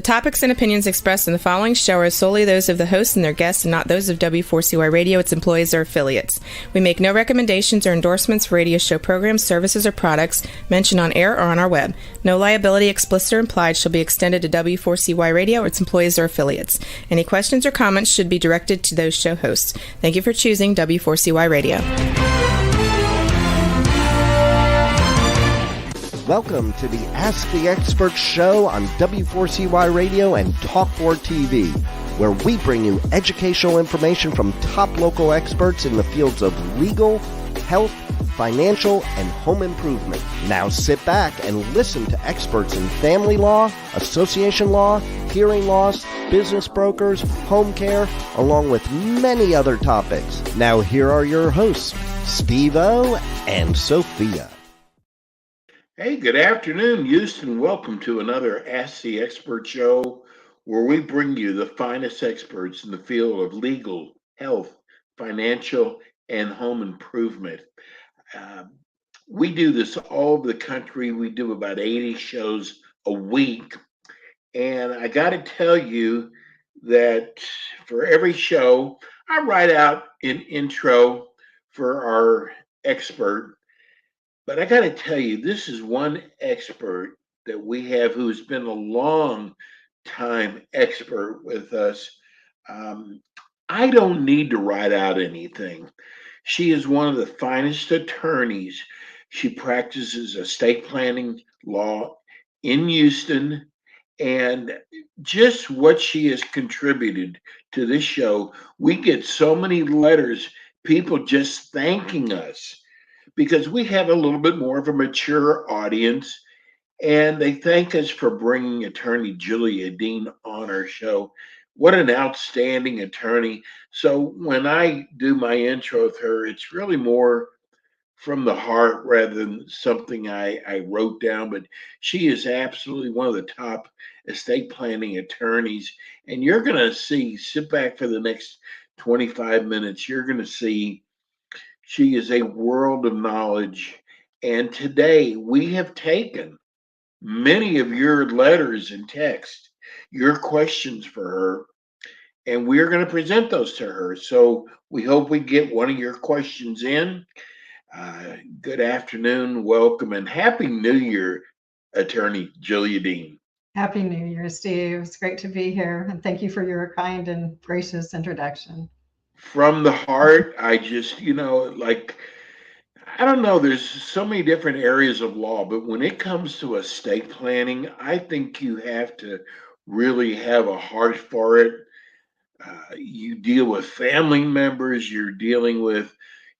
topics and opinions expressed in the following show are solely those of the hosts and their guests and not those of W4CY Radio, its employees, or affiliates. We make no recommendations or endorsements for radio show programs, services, or products mentioned on air or on our web. No liability, explicit or implied, shall be extended to W4CY Radio or its employees or affiliates. Any questions or comments should be directed to those show hosts. Thank you for choosing W4CY Radio. Welcome to the Ask the Expert show on W4CY Radio and Talk4 TV, where we bring you educational information from top local experts in the fields of legal, health, financial, and home improvement. Now sit back and listen to experts in family law, association law, hearing loss, business brokers, home care, along with many other topics. Now here are your hosts, Steve-O and Sophia. Hey, good afternoon, Houston. Welcome to another Ask the Expert show, where we bring you the finest experts in the field of legal, health, financial, and home improvement. We do this all over the country. We do about 80 shows a week. And I got to tell you that for every show, I write out an intro for our expert. But I got to tell you, this is one expert that we have who's been a long time expert with us. I don't need to write out anything. She is one of the finest attorneys. She practices estate planning law in Houston, and just what she has contributed to this show, we get so many letters, people just thanking us, because we have a little bit more of a mature audience, and they thank us for bringing attorney Julia Dean on our show. What an outstanding attorney. So when I do my intro with her, it's really more from the heart rather than something I wrote down, but she is absolutely one of the top estate planning attorneys. And you're going to see, sit back for the next 25 minutes, you're going to see she is a world of knowledge. And today we have taken many of your letters and text, your questions for her, and we're going to present those to her. So we hope we get one of your questions in. Good afternoon, welcome, and Happy New Year, Attorney Julia Dean. Happy New Year, Steve. It's great to be here, and thank you for your kind and gracious introduction. From the heart, I just, I don't know, there's so many different areas of law, but when it comes to estate planning, I think you have to really have a heart for it. You deal with family members, you're dealing with,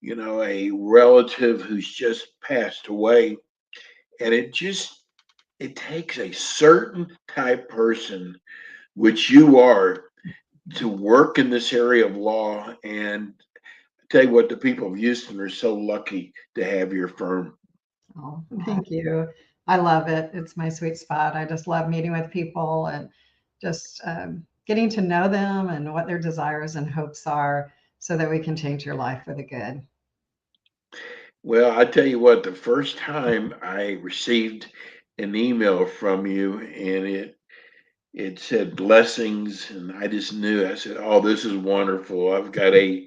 a relative who's just passed away, and it takes a certain type person, which you are, to work in this area of law. And I tell you what, the people of Houston are so lucky to have your firm. Oh, thank you. I love it. It's my sweet spot. I just love meeting with people and just getting to know them and what their desires and hopes are so that we can change your life for the good. Well, I tell you what, the first time I received an email from you and it said blessings, and I just knew. I said, "Oh, this is wonderful. I've got a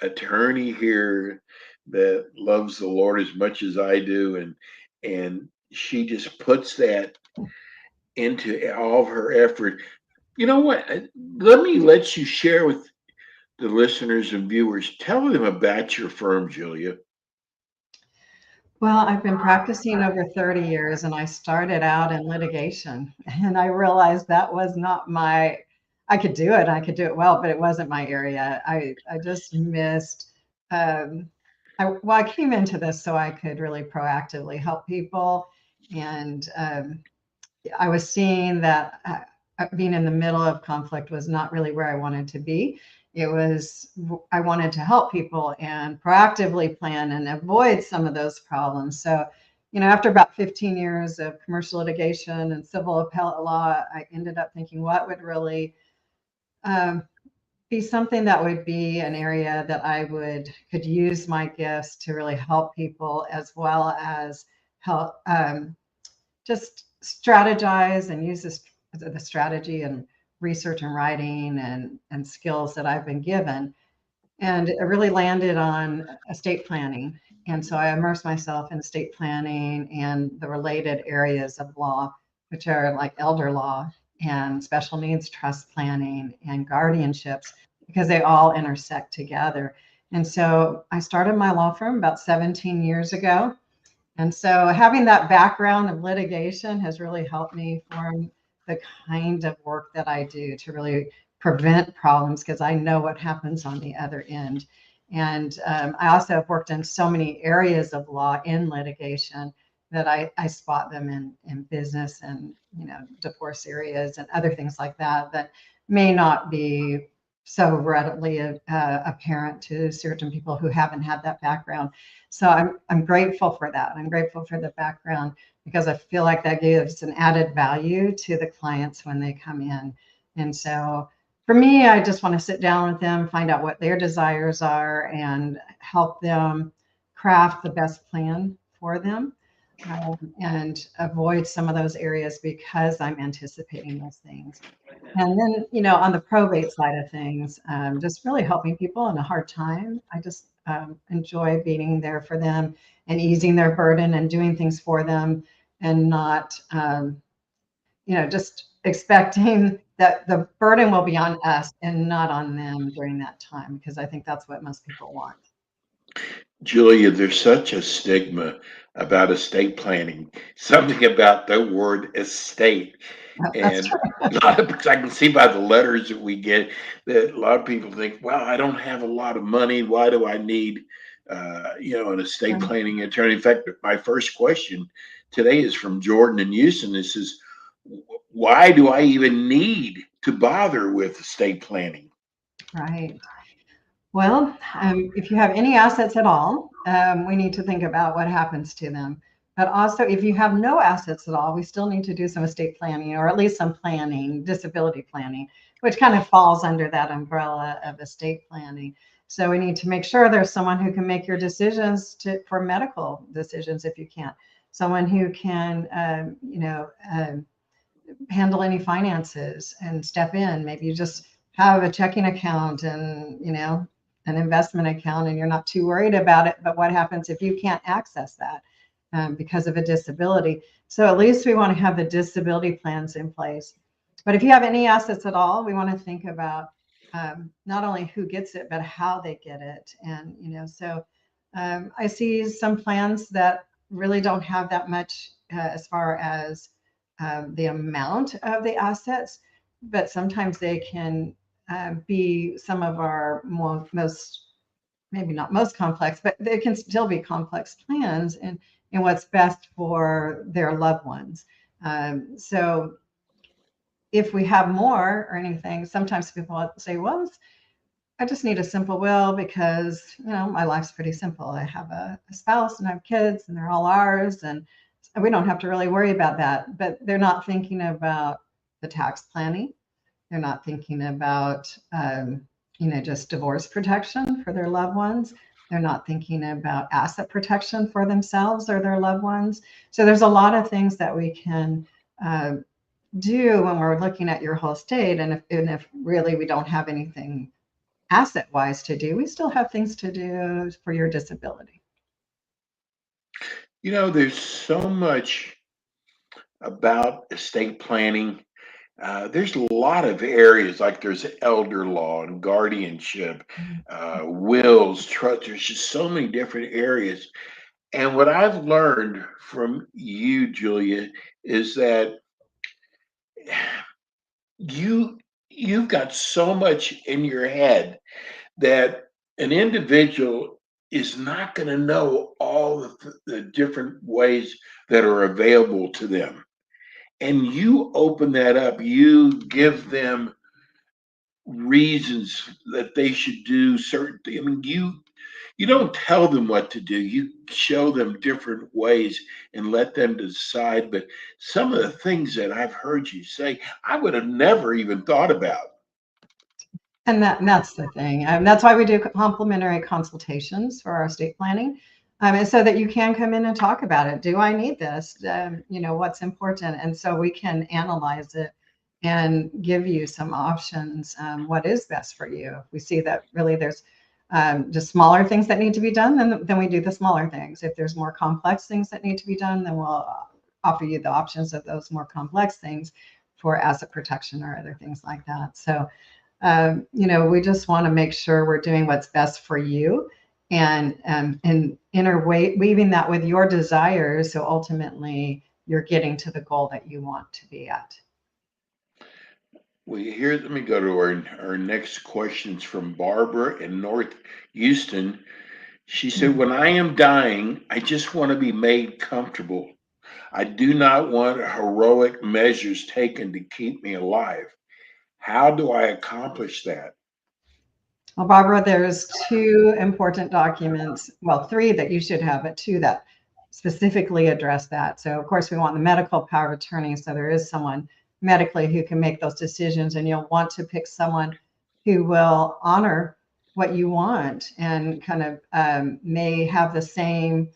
attorney here that loves the Lord as much as I do," and she just puts that into all of her effort. You know what? Let me let you share with the listeners and viewers. Tell them about your firm, Julia. Well, I've been practicing over 30 years, and I started out in litigation, and I realized that was not I could do it well, but it wasn't my area. I just missed, I came into this so I could really proactively help people. And I was seeing that being in the middle of conflict was not really where I wanted to be. I wanted to help people and proactively plan and avoid some of those problems. So, after about 15 years of commercial litigation and civil appellate law, I ended up thinking what would really be something that would be an area that I could use my gifts to really help people, as well as help just strategize and use this the strategy and research and writing and skills that I've been given. And it really landed on estate planning. And so I immersed myself in estate planning and the related areas of law, which are like elder law and special needs trust planning and guardianships, because they all intersect together. And so I started my law firm about 17 years ago. And so having that background of litigation has really helped me form the kind of work that I do to really prevent problems, because I know what happens on the other end. And I also have worked in so many areas of law in litigation that I spot them in business and, divorce areas and other things like that that may not be so readily apparent to certain people who haven't had that background. So I'm grateful for that. I'm grateful for the background, because I feel like that gives an added value to the clients when they come in. And so for me, I just want to sit down with them, find out what their desires are, and help them craft the best plan for them, and avoid some of those areas because I'm anticipating those things. And then, on the probate side of things, just really helping people in a hard time. I just enjoy being there for them and easing their burden and doing things for them, and not, just expecting that the burden will be on us and not on them during that time, because I think that's what most people want. Julia, there's such a stigma about estate planning, something about the word estate. That's And a lot of, because I can see by the letters that we get that a lot of people think, well, I don't have a lot of money. Why do I need, an estate true. planning attorney? In fact, my first question today is from Jordan in Houston. This is, why do I even need to bother with estate planning? Right. Well, if you have any assets at all, we need to think about what happens to them. But also, if you have no assets at all, we still need to do some estate planning, or at least some planning, disability planning, which kind of falls under that umbrella of estate planning. So we need to make sure there's someone who can make your decisions for medical decisions if you can't. Someone who can, handle any finances and step in. Maybe you just have a checking account and, an investment account, and you're not too worried about it. But what happens if you can't access that because of a disability? So at least we want to have the disability plans in place. But if you have any assets at all, we want to think about not only who gets it, but how they get it. And, I see some plans that really don't have that much as far as the amount of the assets, but sometimes they can be some of our most, maybe not most complex, but they can still be complex plans and what's best for their loved ones. So if we have more or anything, sometimes people say, well, I just need a simple will because, my life's pretty simple. I have a spouse and I have kids and they're all ours, and we don't have to really worry about that. But they're not thinking about the tax planning. They're not thinking about, just divorce protection for their loved ones. They're not thinking about asset protection for themselves or their loved ones. So there's a lot of things that we can do when we're looking at your whole estate. And if really we don't have anything asset-wise to do, we still have things to do for your disability. There's so much about estate planning. There's a lot of areas, like there's elder law and guardianship, wills, trust. There's just so many different areas. And what I've learned from you, Julia, is that you've got so much in your head that an individual is not going to know all the different ways that are available to them. And you open that up, you give them reasons that they should do certain things. I mean, you don't tell them what to do. You show them different ways and let them decide. But some of the things that I've heard you say, I would have never even thought about. And that's the thing. That's why we do complimentary consultations for our estate planning. And so that you can come in and talk about it. Do I need this? What's important? And so we can analyze it and give you some options. What is best for you? If we see that really there's just smaller things that need to be done, then we do the smaller things. If there's more complex things that need to be done, then we'll offer you the options of those more complex things for asset protection or other things like that. So, we just want to make sure we're doing what's best for you, and interweaving that with your desires, so ultimately you're getting to the goal that you want to be at. Well, here, let me go to our next questions from Barbara in North Houston. She said, when I am dying, I just want to be made comfortable. I do not want heroic measures taken to keep me alive. How do I accomplish that? Well, Barbara, there's two important documents, well, three that you should have, but two that specifically address that. So, of course, we want the medical power of attorney. So there is someone medically who can make those decisions, and you'll want to pick someone who will honor what you want and kind of may have the same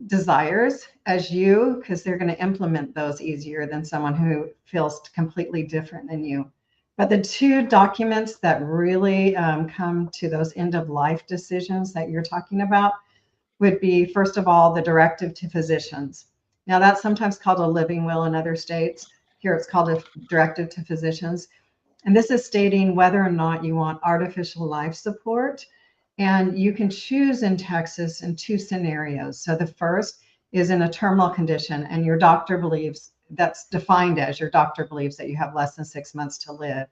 desires as you, because they're going to implement those easier than someone who feels completely different than you. But the two documents that really come to those end of life decisions that you're talking about would be, first of all, the directive to physicians. Now, that's sometimes called a living will in other states. Here it's called a directive to physicians. And this is stating whether or not you want artificial life support. And you can choose in Texas in two scenarios. So the first is in a terminal condition, and your doctor believes, that's defined as your doctor believes that you have less than 6 months to live.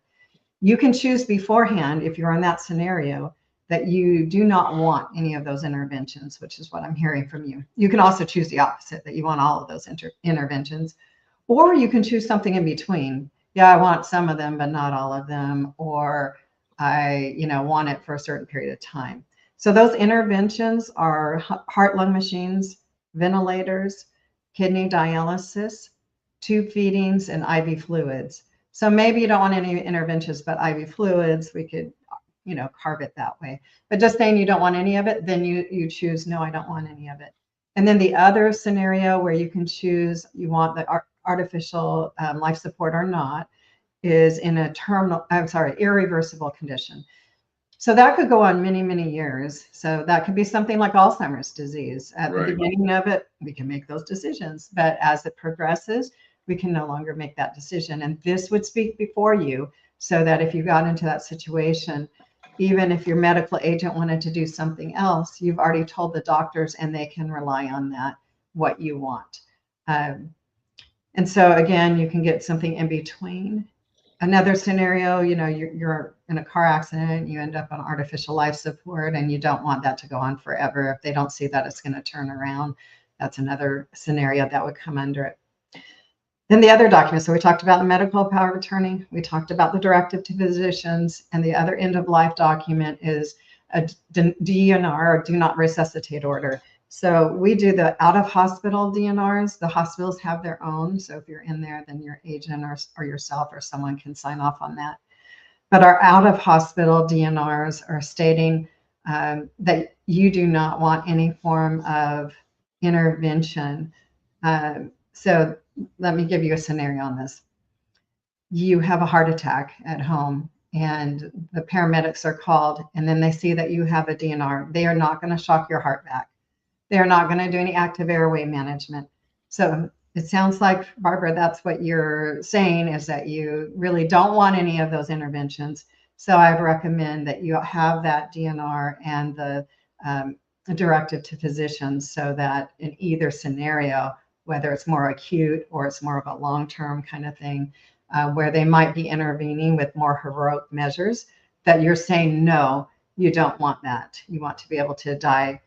You can choose beforehand, if you're in that scenario, that you do not want any of those interventions, which is what I'm hearing from you. You can also choose the opposite, that you want all of those interventions, or you can choose something in between. Yeah, I want some of them, but not all of them, or I, want it for a certain period of time. So those interventions are heart-lung machines, ventilators, kidney dialysis, tube feedings, and IV fluids. So maybe you don't want any interventions, but IV fluids, we could, carve it that way. But just saying you don't want any of it, then you choose, no, I don't want any of it. And then the other scenario where you can choose, you want the artificial life support or not, is in a irreversible condition. So that could go on many, many years. So that could be something like Alzheimer's disease. At the beginning of it, we can make those decisions. But as it progresses, we can no longer make that decision. And this would speak before you, so that if you got into that situation, even if your medical agent wanted to do something else, you've already told the doctors and they can rely on that, what you want. And so again, you can get something in between. Another scenario, you're in a car accident, you end up on artificial life support, and you don't want that to go on forever. If they don't see that it's going to turn around, that's another scenario that would come under it. Then the other documents, so we talked about the medical power of attorney, we talked about the directive to physicians, and the other end of life document is a DNR, or do not resuscitate order. So we do the out-of-hospital DNRs. The hospitals have their own. So if you're in there, then your agent or yourself or someone can sign off on that. But our out-of-hospital DNRs are stating that you do not want any form of intervention. So let me give you a scenario on this. You have a heart attack at home, and the paramedics are called, and then they see that you have a DNR. They are not going to shock your heart back. They're not going to do any active airway management. So it sounds like, Barbara, that's what you're saying, is that you really don't want any of those interventions. So I'd recommend that you have that DNR and the directive to physicians, so that in either scenario, whether it's more acute or it's more of a long-term kind of thing, where they might be intervening with more heroic measures, that you're saying, no, you don't want that. You want to be able to die,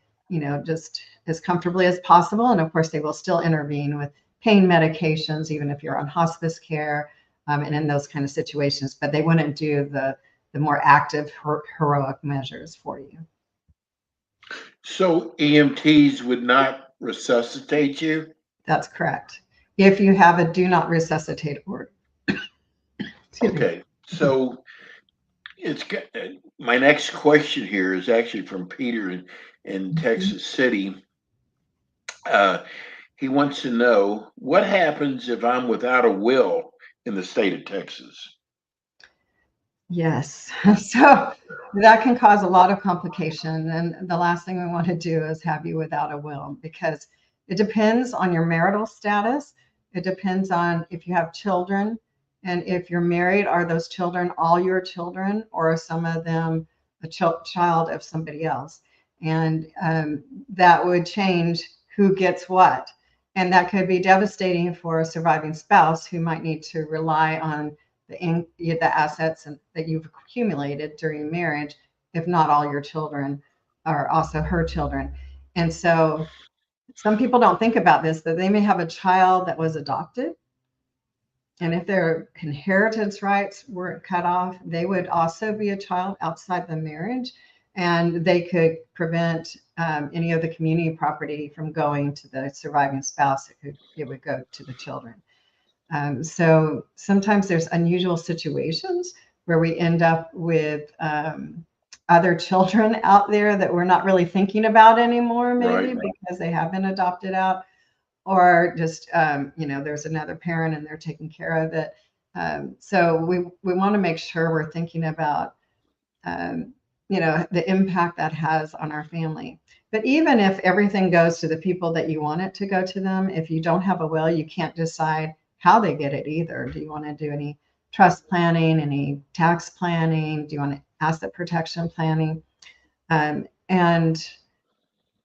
just as comfortably as possible. And of course, they will still intervene with pain medications, even if you're on hospice care and in those kind of situations, but they wouldn't do the more active heroic measures for you. So EMTs would not resuscitate you? That's correct. If you have a do not resuscitate order. Okay, so my next question here is actually from Peter in Texas City. He wants to know, what happens if I'm without a will in the state of Texas? Yes. So that can cause a lot of complication. And the last thing we want to do is have you without a will, because it depends on your marital status. It depends on if you have children, and if you're married, are those children all your children, or are some of them a child of somebody else? And that would change who gets what. And that could be devastating for a surviving spouse who might need to rely on the assets that you've accumulated during marriage, if not all your children are also her children. And so some people don't think about this, that they may have a child that was adopted. And if their inheritance rights weren't cut off, they would also be a child outside the marriage. And they could prevent any of the community property from going to the surviving spouse. It would go to the children. So sometimes there's unusual situations where we end up with other children out there that we're not really thinking about anymore, maybe because they have been adopted out, or just, there's another parent and they're taking care of it. So we want to make sure we're thinking about, the impact that has on our family. But even if everything goes to the people that you want it to go to them, if you don't have a will, you can't decide how they get it either. Do you want to do any trust planning, any tax planning? Do you want asset protection planning? And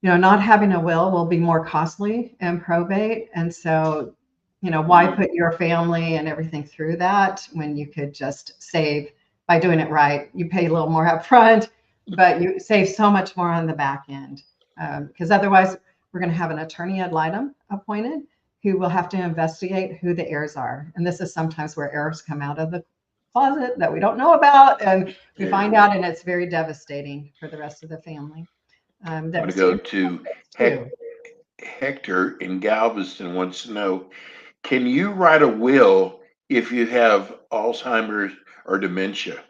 not having a will be more costly in probate. And so, why put your family and everything through that when you could just save by doing it right? You pay a little more up front, but you save so much more on the back end. Because otherwise, we're going to have an attorney ad litem appointed who will have to investigate who the heirs are. And this is sometimes where heirs come out of the closet that we don't know about, and we find out, and it's very devastating for the rest of the family. I'm going to go to Hector in Galveston wants to know, can you write a will if you have Alzheimer's or dementia?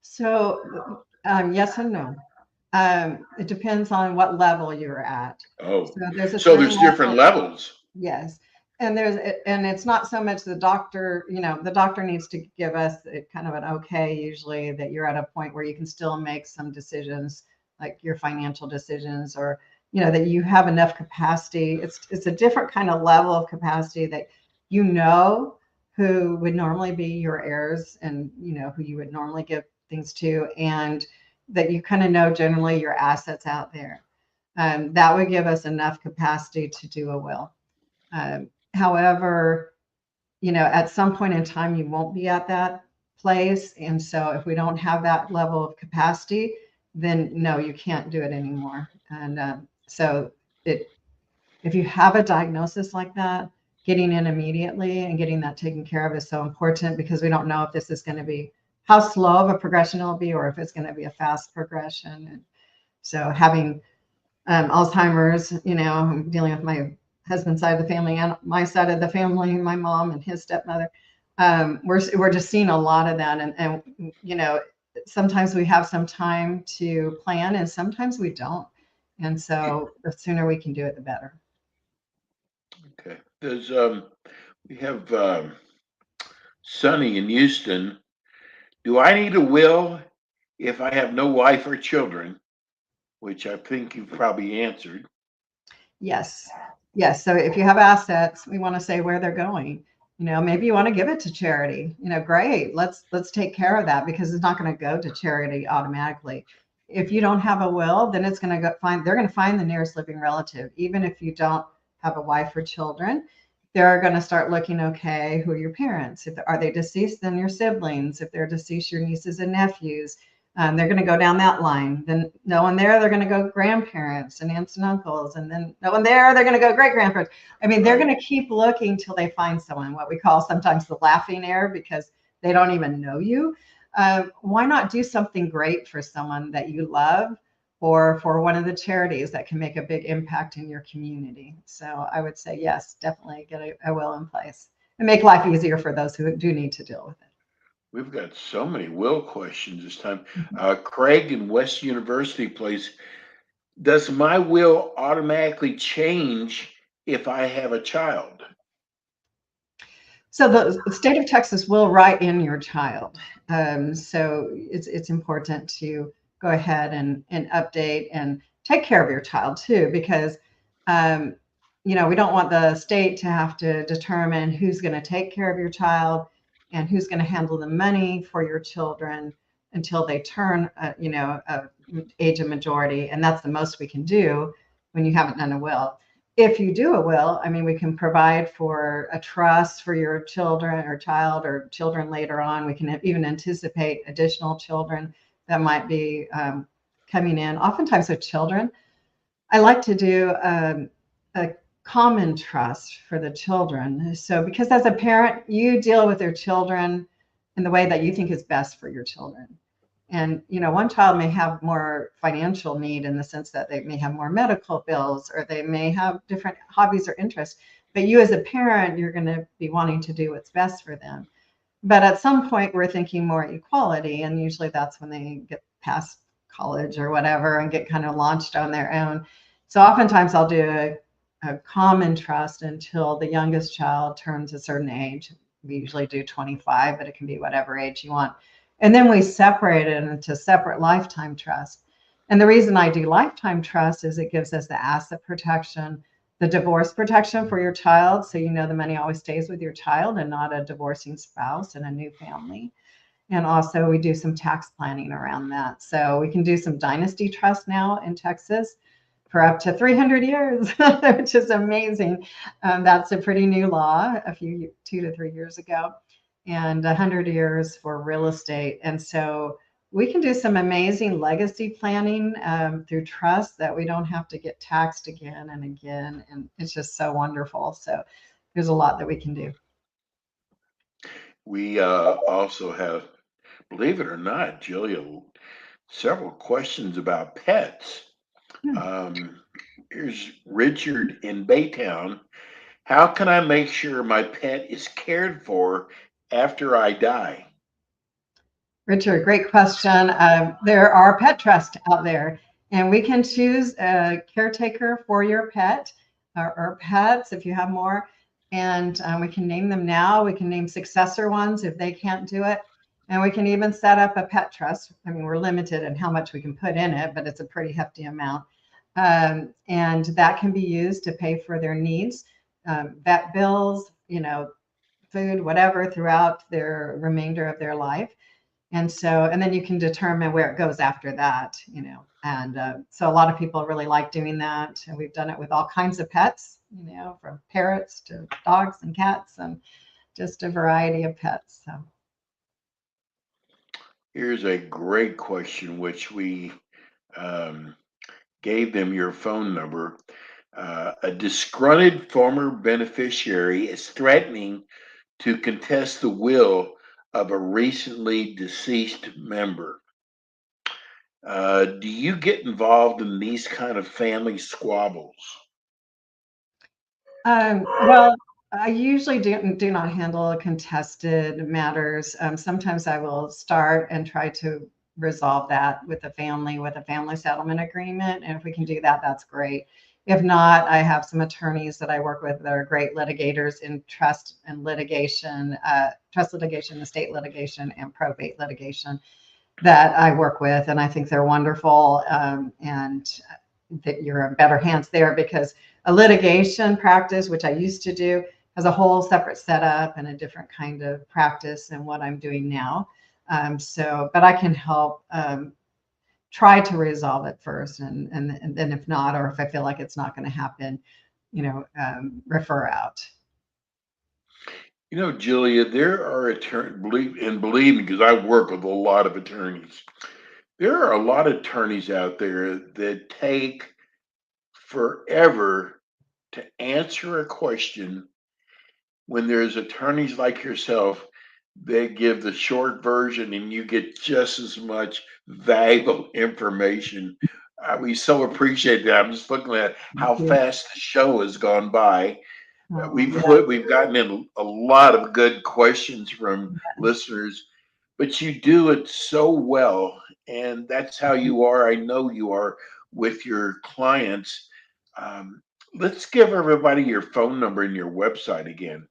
So yes and no. It depends on what level you're at. Oh, so there's different levels. Yes. And it's not so much the doctor, the doctor needs to give us kind of an okay, usually, that you're at a point where you can still make some decisions, like your financial decisions, or, that you have enough capacity. It's a different kind of level of capacity that, who would normally be your heirs, and, who you would normally give things to, and that you kind of know generally your assets out there. That would give us enough capacity to do a will. However, at some point in time, you won't be at that place. And so if we don't have that level of capacity, then no, you can't do it anymore. And so if you have a diagnosis like that, getting in immediately and getting that taken care of is so important, because we don't know if this is going to be, how slow of a progression it'll be, or if it's going to be a fast progression. And so having Alzheimer's, I'm dealing with my husband's side of the family and my side of the family, my mom and his stepmother. We're just seeing a lot of that. And sometimes we have some time to plan, and sometimes we don't. And so the sooner we can do it, the better. Okay. We have Sonny in Houston. Do I need a will if I have no wife or children? Which I think you've probably answered. Yes. So if you have assets, we want to say where they're going. Maybe you want to give it to charity. Great. Let's take care of that, because it's not going to go to charity automatically. If you don't have a will, then it's going to they're going to find the nearest living relative. Even if you don't have a wife or children, they're going to start looking, okay, who are your parents? Are they deceased? Then your siblings. If they're deceased, your nieces and nephews. They're going to go down that line. Then no one there, they're going to go grandparents and aunts and uncles. And then no one there, they're going to go great grandparents. I mean, they're going to keep looking till they find someone, what we call sometimes the laughing heir, because they don't even know you. Why not do something great for someone that you love, or for one of the charities that can make a big impact in your community? So I would say, yes, definitely get a will in place and make life easier for those who do need to deal with it. We've got so many will questions this time. Craig in West University Place, does my will automatically change if I have a child? So the state of Texas will write in your child. So it's important to go ahead and update and take care of your child too, because um, we don't want the state to have to determine who's going to take care of your child and who's going to handle the money for your children until they turn, age of majority, and that's the most we can do when you haven't done a will. If you do a will, I mean, we can provide for a trust for your children or child or children later on. We can even anticipate additional children that might be coming in. Oftentimes with children, I like to do a common trust for the children. So because as a parent, you deal with their children in the way that you think is best for your children. And one child may have more financial need in the sense that they may have more medical bills, or they may have different hobbies or interests. But you as a parent, you're going to be wanting to do what's best for them. But at some point, we're thinking more equality, and usually that's when they get past college or whatever and get kind of launched on their own. So oftentimes I'll do a common trust until the youngest child turns a certain age. We usually do 25, but it can be whatever age you want. And then we separate it into separate lifetime trusts. And the reason I do lifetime trust is it gives us the asset protection, the divorce protection for your child. So the money always stays with your child and not a divorcing spouse and a new family. And also we do some tax planning around that. So we can do some dynasty trust now in Texas for up to 300 years, which is amazing. That's a pretty new law, 2 to 3 years ago. And 100 years for real estate. And so we can do some amazing legacy planning through trust that we don't have to get taxed again and again. And it's just so wonderful. So there's a lot that we can do. We also have, believe it or not, Julia, several questions about pets. Here's Richard in Baytown. How can I make sure my pet is cared for after I die? Richard, great question. There are pet trusts out there, and we can choose a caretaker for your pet or pets if you have more. And we can name them now. We can name successor ones if they can't do it. And we can even set up a pet trust. I mean, we're limited in how much we can put in it, but it's a pretty hefty amount. And that can be used to pay for their needs, vet bills, food, whatever, throughout their remainder of their life. And then you can determine where it goes after that, and so a lot of people really like doing that. And we've done it with all kinds of pets, from parrots to dogs and cats and just a variety of pets. So here's a great question, which we gave them your phone number. A disgruntled former beneficiary is threatening to contest the will of a recently deceased member. Do you get involved in these kind of family squabbles? Well, I usually do not handle contested matters. Sometimes I will start and try to resolve that with the family with a family settlement agreement. And if we can do that, that's great. If not, I have some attorneys that I work with that are great litigators in trust and litigation, estate litigation, and probate litigation that I work with. And I think they're wonderful, and that you're in better hands there, because a litigation practice, which I used to do, has a whole separate setup and a different kind of practice than what I'm doing now. But I can help try to resolve it first, and then if not, or if I feel like it's not going to happen, refer out. Julia, there are attorneys, believe me, because I work with a lot of attorneys. There are a lot of attorneys out there that take forever to answer a question, when there's attorneys like yourself that give the short version and you get just as much valuable information. We so appreciate that. I'm just looking at how fast the show has gone by. We've gotten in a lot of good questions from listeners, but you do it so well, and that's how you are. I know you are with your clients. Let's give everybody your phone number and your website again.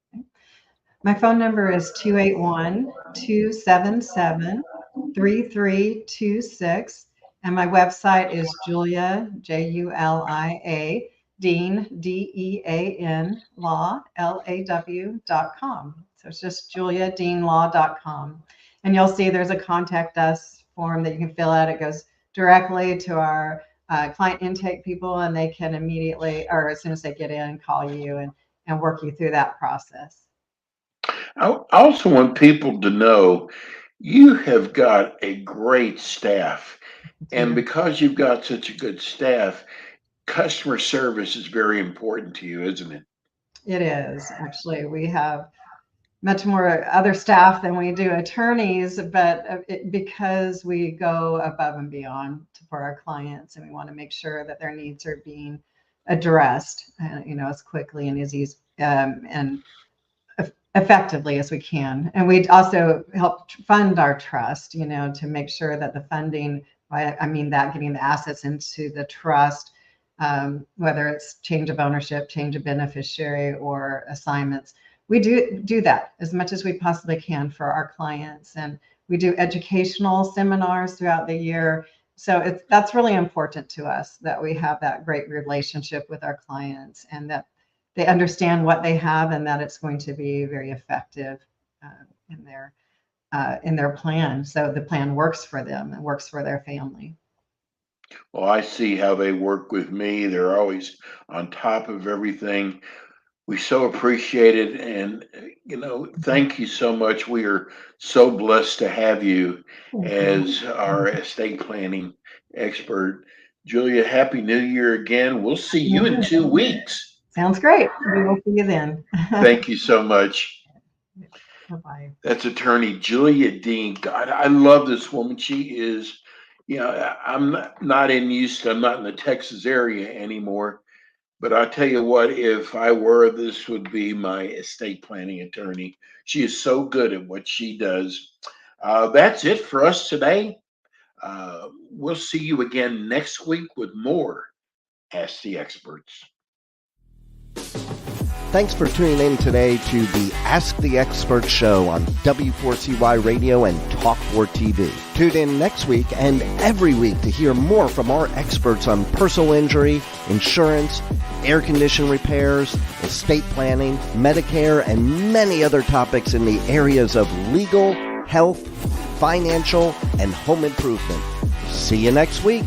My phone number is 281-277-3326. And my website is Julia, Julia, Dean, Dean, law, law.com. So it's just juliadeanlaw.com. And you'll see there's a contact us form that you can fill out. It goes directly to our client intake people, and they can immediately, or as soon as they get in, call you and work you through that process. I also want people to know you have got a great staff. And because you've got such a good staff, customer service is very important to you, isn't it? It is. Actually, we have much more other staff than we do attorneys, but because we go above and beyond for our clients, and we want to make sure that their needs are being addressed, as quickly and as easy and effectively as we can. And we also help fund our trust, to make sure that the funding, I mean that getting the assets into the trust, whether it's change of ownership, change of beneficiary, or assignments, we do that as much as we possibly can for our clients. And we do educational seminars throughout the year. So that's really important to us, that we have that great relationship with our clients, and that they understand what they have, and that it's going to be very effective in their plan. So the plan works for them and works for their family. Well, I see how they work with me. They're always on top of everything. We so appreciate it. And, thank you so much. We are so blessed to have you as our estate planning expert. Julia, Happy New Year again. We'll see you in 2 weeks. Sounds great. We will see you then. Thank you so much. Bye-bye. That's attorney Julia Dean. God, I love this woman. She is, I'm not in Houston. I'm not in the Texas area anymore. But I tell you what, if I were, this would be my estate planning attorney. She is so good at what she does. That's it for us today. We'll see you again next week with more Ask the Experts. Thanks for tuning in today to the Ask the Expert show on W4CY Radio and Talk4 TV. Tune in next week and every week to hear more from our experts on personal injury, insurance, air condition repairs, estate planning, Medicare, and many other topics in the areas of legal, health, financial, and home improvement. See you next week.